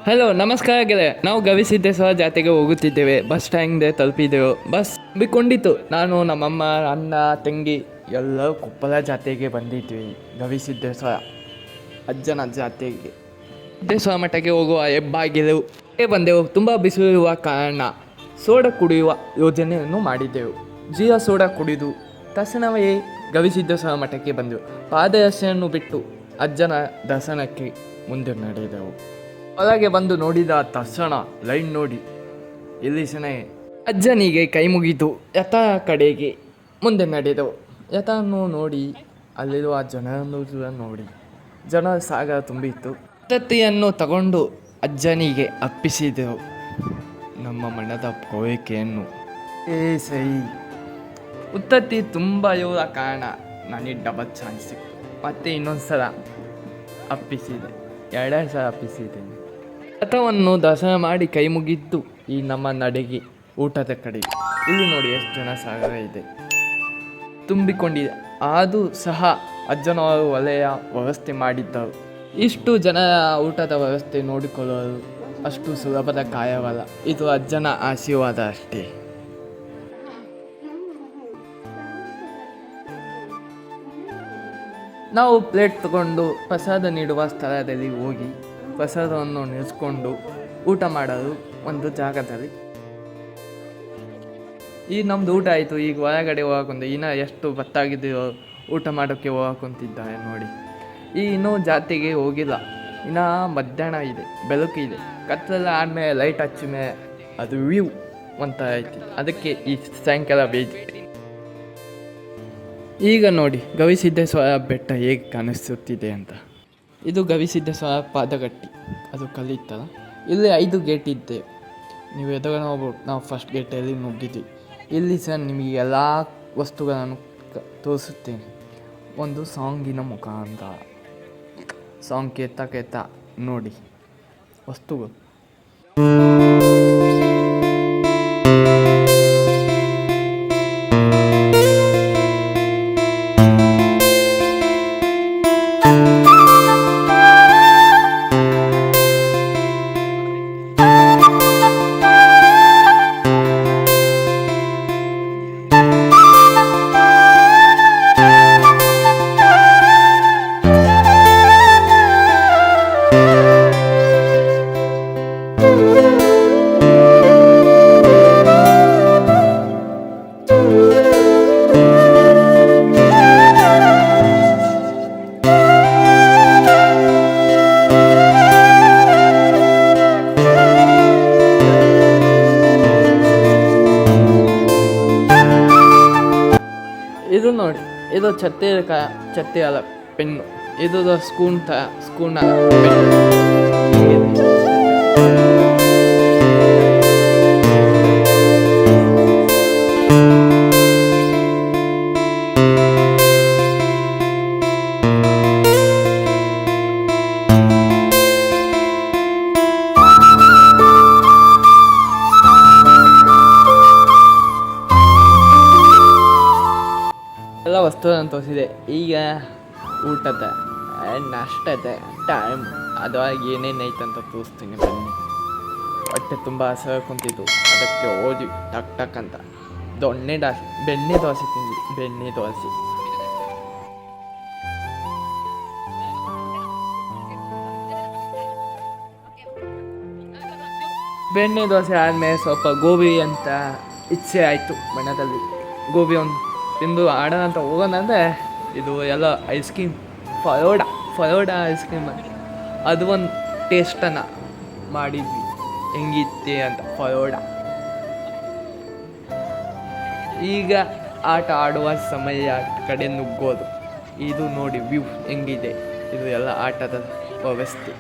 Hello ನಮಸ್ಕಾರ ಗೆಳೆಯ. ನಾವು ಗವಿಸಿದ್ದೇಶ್ವರ ಜಾತ್ರೆಗೆ ಹೋಗುತ್ತಿದ್ದೇವೆ. ಬಸ್ ಸ್ಟ್ಯಾಂಡ್ ತಲುಪಿದೆವು. ಬಸ್ ಬಿಕೊಂಡಿತ್ತು. ನಾನು ನಮ್ಮಮ್ಮ ಅಣ್ಣ ತಂಗಿ ಎಲ್ಲರೂ ಕೊಪ್ಪಳ ಜಾತ್ರೆಗೆ ಬಂದಿದ್ವಿ. ಗವಿಸಿದ್ದೇಶ್ವರ ಅಜ್ಜನ ಜಾತ್ರೆಗೆ ಸಿದ್ದೇಶ್ವರ ಮಠಕ್ಕೆ ಹೋಗುವ ಹೆಬ್ಬಾಗಿಲು ಬಂದೆವು. ತುಂಬ ಬಿಸಿಲು ಇರುವ ಕಾರಣ ಸೋಡಾ ಕುಡಿಯುವ ಯೋಜನೆಯನ್ನು ಮಾಡಿದ್ದೆವು. ಜೀವ ಸೋಡಾ ಕುಡಿದು ತಕ್ಷಣವೇ ಗವಿಸಿದ್ದೇಶ್ವರ ಮಠಕ್ಕೆ ಬಂದೆವು. ಪಾದರಕ್ಷೆಯನ್ನು ಬಿಟ್ಟು ಅಜ್ಜನ ದರ್ಶನಕ್ಕೆ ಮುಂದೆ ನಡೆದೆವು. ಒಳಗೆ ಬಂದು ನೋಡಿದ ತಕ್ಷಣ ಲೈನ್ ನೋಡಿ ಇಲ್ಲಿ ಅಜ್ಜನಿಗೆ ಕೈ ಮುಗಿದು ಯಥ ಕಡೆಗೆ ಮುಂದೆ ನಡೆದೆವು. ಯಥವನ್ನು ನೋಡಿ ಅಲ್ಲಿರುವ ಜನರನ್ನು ನೋಡಿ ಜನ ಸಾಗರ ತುಂಬಿತ್ತು. ಉತ್ತತ್ತಿಯನ್ನು ತಗೊಂಡು ಅಜ್ಜನಿಗೆ ಅರ್ಪಿಸಿದೆವು. ನಮ್ಮ ಮನದ ಕೋರಿಕೆಯನ್ನು ಸೈ ಉತ್ತತ್ತಿ ತುಂಬ ಇರುವ ಕಾರಣ ನನಗೆ ಡಬಲ್ ಚಾನ್ಸ್ ಸಿಕ್ತು. ಮತ್ತೆ ಇನ್ನೊಂದು ಸಲ ಅಪ್ಪಿಸಿದೆ, 2 ಸಲ ಅಪ್ಪಿಸಿದ್ದೇನೆ. ರಥವನ್ನು ದರ್ಶನ ಮಾಡಿ ಕೈ ಮುಗಿದ್ದು ಈ ನಮ್ಮ ನಡೆಗೆ ಊಟದ ಕಡೆಗೆ ಇಲ್ಲಿ ನೋಡಿ ಎಷ್ಟು ಜನ ಸಾಗರ ಇದೆ, ತುಂಬಿಕೊಂಡಿದೆ. ಆದರೂ ಸಹ ಅಜ್ಜನವರು ಒಳ್ಳೆಯ ವ್ಯವಸ್ಥೆ ಮಾಡಿದ್ದರು. ಇಷ್ಟು ಜನ ಊಟದ ವ್ಯವಸ್ಥೆ ನೋಡಿಕೊಳ್ಳಲು ಅಷ್ಟು ಸುಲಭದ ಕಾರ್ಯವಲ್ಲ. ಇದು ಅಜ್ಜನ ಆಶೀರ್ವಾದ ಅಷ್ಟೇ. ನಾವು ಪ್ಲೇಟ್ ತಗೊಂಡು ಪ್ರಸಾದ ನೀಡುವ ಸ್ಥಳದಲ್ಲಿ ಹೋಗಿ ಪ್ರಸಾದವನ್ನು ನಿಲ್ಲಿಸ್ಕೊಂಡು ಊಟ ಮಾಡಲು ಒಂದು ಜಾಗದಲ್ಲಿ ನಮ್ಮದು ಊಟ ಆಯಿತು. ಈಗ ಹೊರಗಡೆ ಹೋಗಕ್ಕೆ ಇನ್ನೂ ಎಷ್ಟು ಬತ್ತಾಗಿದೆಯೋ ಊಟ ಮಾಡೋಕ್ಕೆ ಹೋಗಕ್ಕಂತಿದ್ದಾರೆ ನೋಡಿ. ಇನ್ನೂ ಜಾತ್ರೆಗೆ ಹೋಗಿಲ್ಲ. ಇನ್ನು ಮಧ್ಯಾಹ್ನ ಇದೆ, ಬೆಳಕು ಇದೆ. ಕತ್ತಲೆಲ್ಲ ಆದಮೇಲೆ ಲೈಟ್ ಹಚ್ಚ ಮೇಲೆ ಅದು ವ್ಯೂ ಅಂತ ಐತಿ. ಅದಕ್ಕೆ ಈ ಸಾಯಂಕಾಲ ಬೇಜಿ. ಈಗ ನೋಡಿ ಗವಿಸಿದ್ದೇಶ್ವರ ಬೆಟ್ಟ ಹೇಗೆ ಕಾಣಿಸುತ್ತಿದೆ ಅಂತ. ಇದು ಗವಿಸಿದ್ದೇಶ್ವರ ಪಾದಗಟ್ಟಿ, ಅದು ಕಲಿತಲ್ಲ. ಇಲ್ಲಿ 5 ಗೇಟ್ ಇದ್ದೆ. ನೀವು ಎದುರು ನಾವು ಫಸ್ಟ್ ಗೇಟಲ್ಲಿ ನುಗ್ಗಿದ್ವಿ. ಇಲ್ಲಿ ಸಹ ನಿಮಗೆ ಎಲ್ಲ ವಸ್ತುಗಳನ್ನು ತೋರಿಸುತ್ತೇನೆ. ಒಂದು ಸಾಂಗಿನ ಮುಖಾಂತರ ಸಾಂಗ್ ಕೇಳ್ತಾ ನೋಡಿ ವಸ್ತುಗಳು. ಇದು ನೋಡಿ, ಇದು ಛತ್ತಿ ಅಲ್ಲ ಪೆನ್ನು. ಇದು ಸ್ಪೂನ್ ಅಲ್ಲ ಪೆನ್ನು. ಎಲ್ಲ ವಸ್ತುಗಳನ್ನು ತೋರಿಸಿದೆ. ಈಗ ಊಟದ ನಾಷ್ಟದ ಟೈಮ್ ಅದಾಗಿ ಏನೇನೈತಂತ ತೋರಿಸ್ತೀನಿ ಬನ್ನಿ. ಹೊಟ್ಟೆ ತುಂಬ ಹಸಿರು ಕುಂತಿದ್ದು, ಅದಕ್ಕೆ ಓದಿ ಟಕ್ ಅಂತ ಬೆಣ್ಣೆ ದೋಸೆ ತಿಂದ್ವಿ. ಬೆಣ್ಣೆ ದೋಸೆ ಆದಮೇಲೆ ಸ್ವಲ್ಪ ಗೋಬಿ ಅಂತ ಇಚ್ಛೆ ಆಯಿತು ಮನದಲ್ಲಿ. ಗೋಬಿ ಒಂದು ತಿಂದು ಆಡೋಣ ಅಂತ ಹೋಗೋಣಂದರೆ ಇದು ಎಲ್ಲ ಐಸ್ ಕ್ರೀಮ್ ಫಲೋಡ ಐಸ್ ಕ್ರೀಮ್ ಅಂತ ಅದು ಒಂದು ಟೇಸ್ಟನ್ನು ಮಾಡಿದ್ವಿ. ಹೆಂಗಿತ್ತೆ ಅಂತ ಫಲೋಡ. ಈಗ ಆಟ ಆಡುವ ಸಮಯ ಕಡೆ ನುಗ್ಗೋದು. ಇದು ನೋಡಿ ವ್ಯೂ ಹೆಂಗಿದೆ. ಇದು ಎಲ್ಲ ಆಟದ ವ್ಯವಸ್ಥೆ.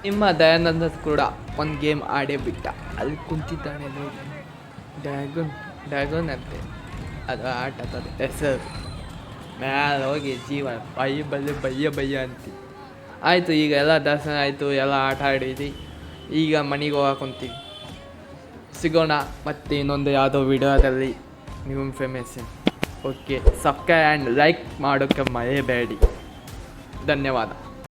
ನಿಮ್ಮ ದಯಾನಂದ ಕೂಡ ಒಂದು ಗೇಮ್ ಆಡೇ ಬಿಟ್ಟ. ಅಲ್ಲಿ ಕುಂತಿದ್ದಾನೆ ನೋಡಿ, ಡ್ರ್ಯಾಗನ್ ಅಂತೆ ಅದು ಆಟದ ಹೆಸರು. ಮ್ಯಾಲೆ ಹೋಗಿ ಜೀವನ ಬಯ್ಯ ಅಂತಿ. ಆಯಿತು, ಈಗ ಎಲ್ಲ ದರ್ಶನ ಆಯಿತು, ಎಲ್ಲ ಆಟ ಆಡಿದ್ವಿ. ಈಗ ಮನೆಗೆ ಹೋಗಕ್ಕೆ ಕುಂತೀವಿ. ಸಿಗೋಣ ಮತ್ತು ಇನ್ನೊಂದು ಯಾವುದೋ ವಿಡಿಯೋದಲ್ಲಿ new information. Okay, subscribe and like ಮಾಡೋಕ್ಕೆ ಮರೆಯಬೇಡಿ. ಧನ್ಯವಾದ.